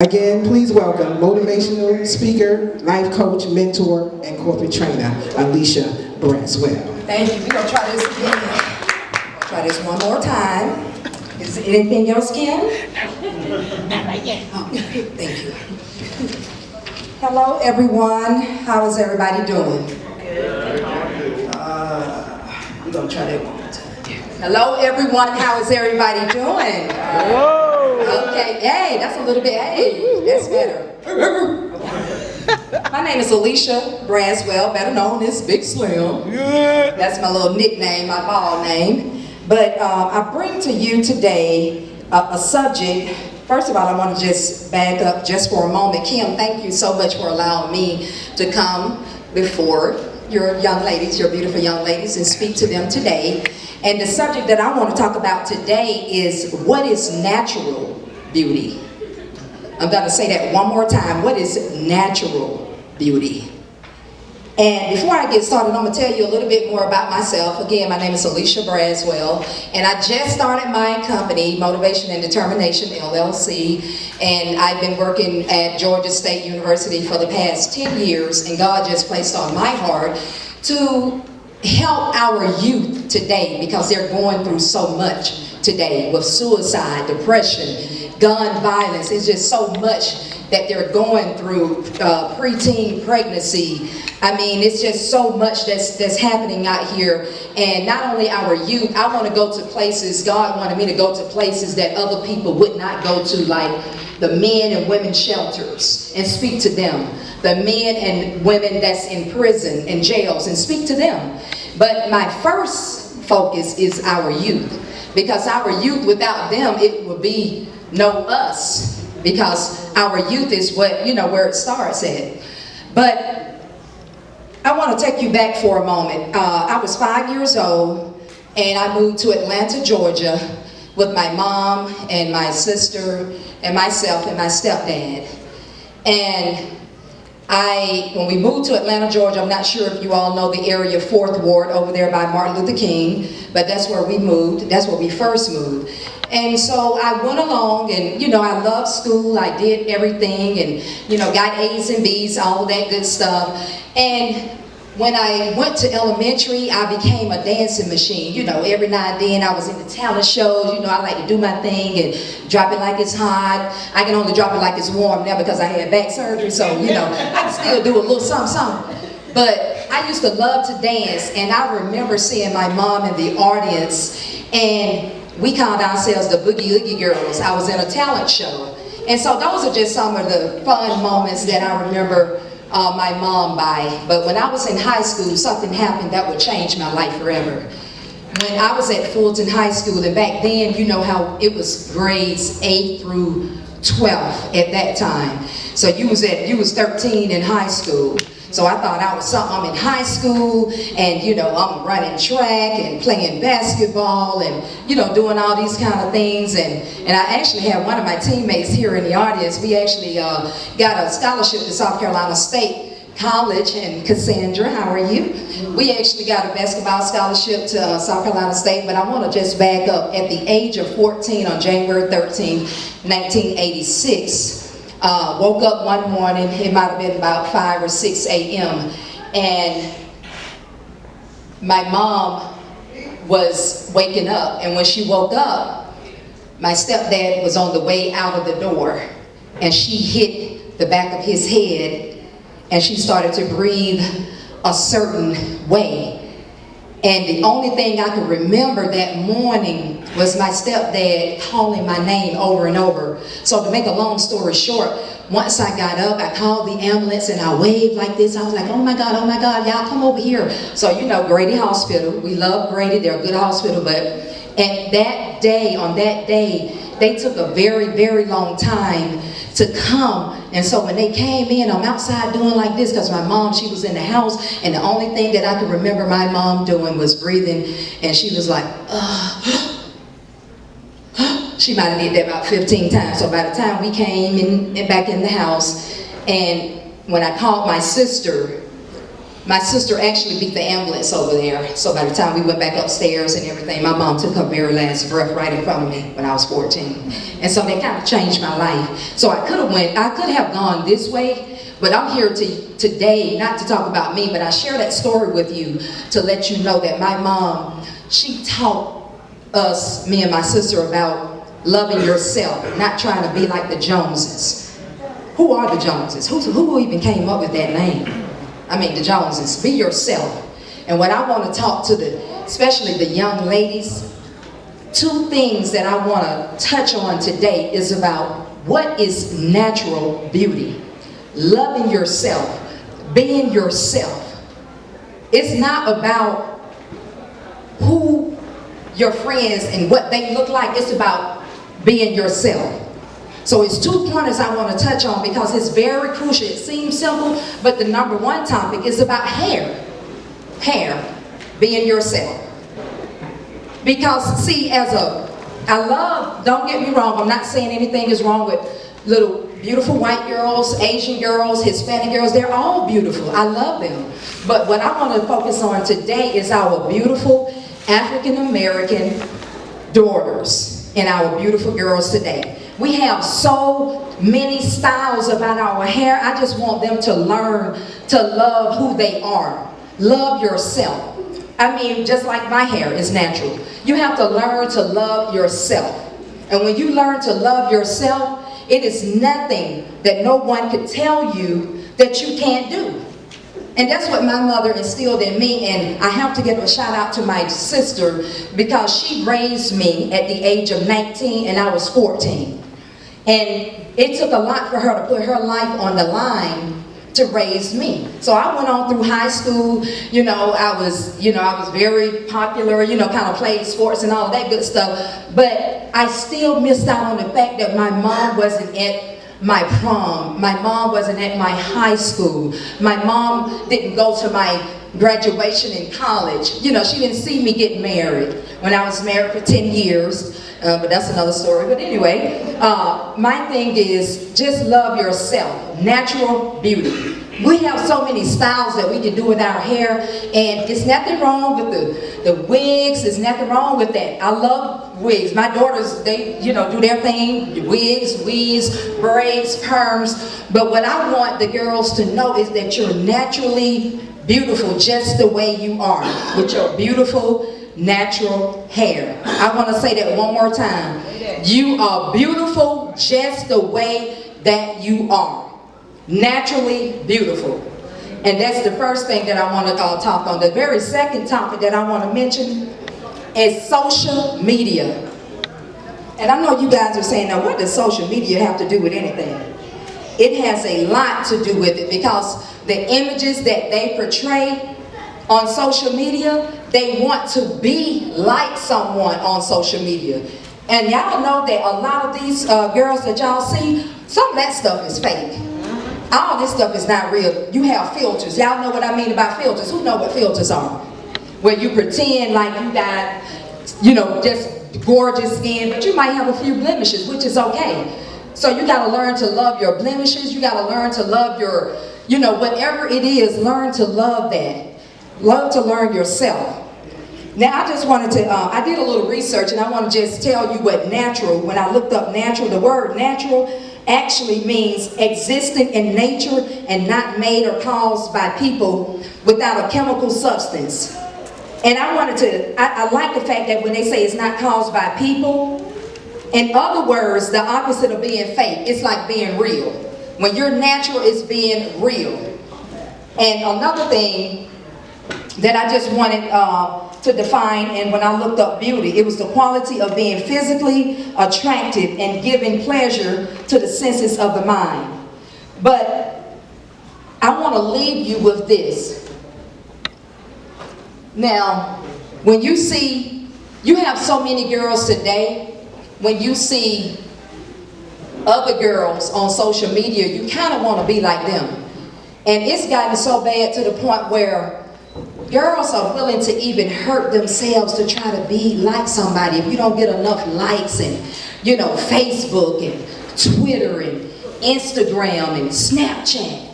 Again, please welcome motivational speaker, life coach, mentor, and corporate trainer, Alicia Braswell. Thank you. We're going to try this again. Try this one more time. Is there anything else, Kim? Not right yet. Oh, thank you. Hello, everyone. How is everybody doing? Good. We're going to try that one more time. Hello, everyone. How is everybody doing? Okay, hey, that's a little bit, hey, that's better. My name is Alicia Braswell, better known as Big Slim. That's my little nickname, my ball name. But I bring to you today a subject. First of all, I want to just back up just for a moment. Kim, thank you so much for allowing me to come before your young ladies, your beautiful young ladies, and speak to them today. And the subject that I want to talk about today is what is natural beauty. I'm going to say that one more time. What is natural beauty? And before I get started, I'm going to tell you a little bit more about myself. Again, my name is Alicia Braswell, and I just started my company, Motivation and Determination, LLC, and I've been working at Georgia State University for the past 10 years, and God just placed on my heart to help our youth today because they're going through so much today with suicide, depression, gun violence. It's just so much that they're going through, preteen pregnancy. I mean, it's just so much that's happening out here. And not only our youth, I want to go to places, God wanted me to go to places that other people would not go to, like the men and women shelters, and speak to them. The men and women that's in prison and jails, and speak to them. But my first focus is our youth, because our youth, without them, it will be no us, because our youth is what, you know, where it starts at. But I want to take you back for a moment. I was 5 years old, and I moved to Atlanta, Georgia, with my mom and my sister and myself and my stepdad. And when we moved to Atlanta, Georgia, I'm not sure if you all know the area, 4th Ward, over there by Martin Luther King, but that's where we moved. That's where we first moved. And so I went along, and, you know, I loved school. I did everything, and, you know, got A's and B's, all that good stuff. And when I went to elementary, I became a dancing machine. You know, every now and then I was in the talent shows. You know, I like to do my thing and drop it like it's hot. I can only drop it like it's warm now because I had back surgery, so, you know, I can still do a little something. But I used to love to dance, and I remember seeing my mom in the audience, and we called ourselves the Boogie Oogie Girls. I was in a talent show. And so those are just some of the fun moments that I remember my mom by. But when I was in high school, something happened that would change my life forever. When I was at Fulton High School, and back then, you know how it was grades 8 through 12 at that time. So you was 13 in high school. So I thought I was something. I'm in high school, and, you know, I'm running track and playing basketball and, you know, doing all these kind of things. And I actually had one of my teammates here in the audience. We actually got a scholarship to South Carolina State College. And Cassandra, how are you? We actually got a basketball scholarship to South Carolina State. But I want to just back up. At the age of 14, on January 13, 1986, woke up one morning, it might have been about 5 or 6 a.m. and my mom was waking up, and when she woke up, my stepdad was on the way out of the door, and she hit the back of his head, and she started to breathe a certain way. And the only thing I could remember that morning was my stepdad calling my name over and over. So to make a long story short, once I got up, I called the ambulance and I waved like this. I was like, oh my God, y'all come over here. So, you know, Grady Hospital, we love Grady, they're a good hospital, but at that day, on that day, they took a very, very long time to come. And so when they came in, I'm outside doing like this because my mom, she was in the house, and the only thing that I could remember my mom doing was breathing, and she was like, she might have did that about 15 times. So by the time we came in back in the house, and when I called my sister My sister actually beat the ambulance over there. So by the time we went back upstairs and everything, my mom took her very last breath right in front of me when I was 14. And so that kind of changed my life. So I could have gone this way, but I'm here today not to talk about me, but I share that story with you to let you know that my mom, she taught us, me and my sister, about loving yourself, not trying to be like the Joneses. Who are the Joneses? Who even came up with that name? I mean, the Joneses. Be yourself. And what I want to talk to especially the young ladies, two things that I want to touch on today is about what is natural beauty. Loving yourself, being yourself. It's not about who your friends and what they look like. It's about being yourself. So it's 2 pointers I want to touch on because it's very crucial. It seems simple, but the number one topic is about hair. Hair, being yourself. Because see, don't get me wrong, I'm not saying anything is wrong with little beautiful white girls, Asian girls, Hispanic girls. They're all beautiful. I love them. But what I want to focus on today is our beautiful African American daughters and our beautiful girls today. We have so many styles about our hair. I just want them to learn to love who they are. Love yourself. I mean, just like my hair is natural. You have to learn to love yourself. And when you learn to love yourself, it is nothing that no one could tell you that you can't do. And that's what my mother instilled in me, and I have to give a shout out to my sister because she raised me at the age of 19 and I was 14. And it took a lot for her to put her life on the line to raise me. So I went on through high school, I was very popular, kind of played sports and all that good stuff. But I still missed out on the fact that my mom wasn't at my prom. My mom wasn't at my high school. My mom didn't go to my graduation in college. She didn't see me get married when I was married for 10 years. But that's another story. But anyway, my thing is just love yourself. Natural beauty. We have so many styles that we can do with our hair, and it's nothing wrong with the wigs. There's nothing wrong with that. I love wigs. My daughters, they do their thing. Wigs, weaves, braids, perms. But what I want the girls to know is that you're naturally beautiful just the way you are, with your beautiful natural hair. I want to say that one more time. You are beautiful just the way that you are. Naturally beautiful. And that's the first thing that I want to talk on. The very second topic that I want to mention is social media. And I know you guys are saying, now what does social media have to do with anything? It has a lot to do with it because the images that they portray on social media, they want to be like someone on social media. And y'all know that a lot of these girls that y'all see, some of that stuff is fake. All this stuff is not real. You have filters. Y'all know what I mean about filters. Who know what filters are? Where you pretend like you got, just gorgeous skin, but you might have a few blemishes, which is okay. So you got to learn to love your blemishes. You got to learn to love your, whatever it is, learn to love that. Love to learn yourself. Now I just wanted to, I did a little research and I want to just tell you what natural, when I looked up natural, the word natural actually means existing in nature and not made or caused by people without a chemical substance. And I wanted to, I like the fact that when they say it's not caused by people, in other words, the opposite of being fake, it's like being real. When you're natural, it's being real. And another thing that I just wanted to define, and when I looked up beauty, it was the quality of being physically attractive and giving pleasure to the senses of the mind. But I want to leave you with this. Now, when you see, you have so many girls today, when you see other girls on social media, you kind of want to be like them. And it's gotten so bad to the point where girls are willing to even hurt themselves to try to be like somebody if you don't get enough likes and, Facebook and Twitter and Instagram and Snapchat.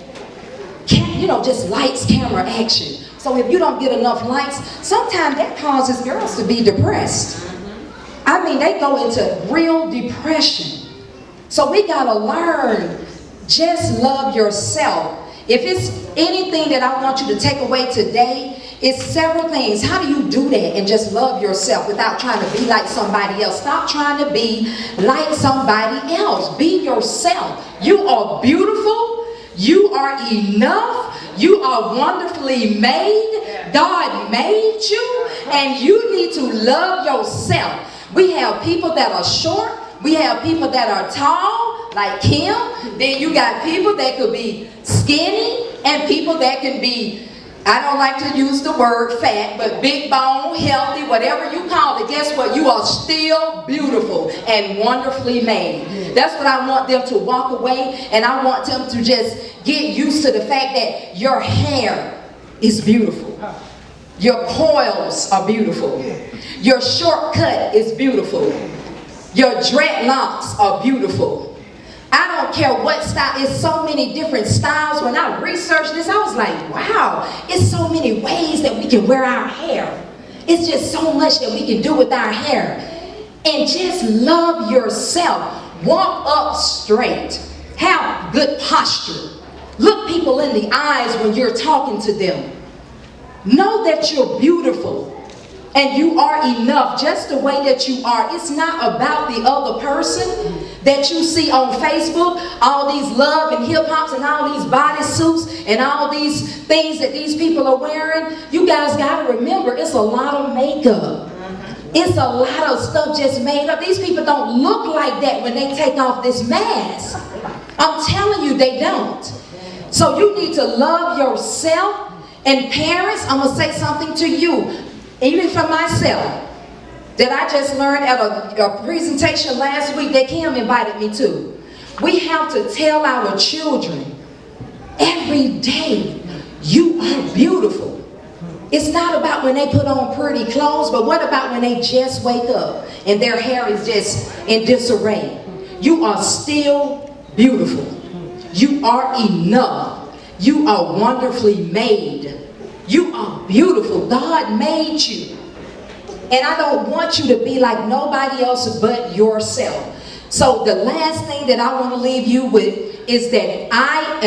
just lights, camera, action. So if you don't get enough likes, sometimes that causes girls to be depressed. I mean, they go into real depression. So we gotta learn, just love yourself. If it's anything that I want you to take away today, it's several things. How do you do that and just love yourself without trying to be like somebody else? Stop trying to be like somebody else. Be yourself. You are beautiful. You are enough. You are wonderfully made. God made you, and you need to love yourself. We have people that are short. We have people that are tall, like Kim. Then you got people that could be skinny, and people that can be, I don't like to use the word fat, but big bone, healthy, whatever you call it. Guess what? You are still beautiful and wonderfully made. That's what I want them to walk away, and I want them to just get used to the fact that your hair is beautiful. Your coils are beautiful. Your shortcut is beautiful. Your dreadlocks are beautiful. I don't care what style. It's so many different styles. When I researched this, I was like, wow, it's so many ways that we can wear our hair. It's just so much that we can do with our hair. And just love yourself. Walk up straight. Have good posture. Look people in the eyes when you're talking to them. Know that you're beautiful. And you are enough just the way that you are. It's not about the other person that you see on Facebook, all these love and hip-hops and all these bodysuits and all these things that these people are wearing. You guys got to remember, it's a lot of makeup. It's a lot of stuff just made up. These people don't look like that when they take off this mask. I'm telling you, they don't. So you need to love yourself. And parents, I'm going to say something to you. Even for myself, that I just learned at a presentation last week that Kim invited me to. We have to tell our children every day, you are beautiful. It's not about when they put on pretty clothes, but what about when they just wake up and their hair is just in disarray? You are still beautiful. You are enough. You are wonderfully made. You are beautiful. God made you. And I don't want you to be like nobody else but yourself. So the last thing that I want to leave you with is that I am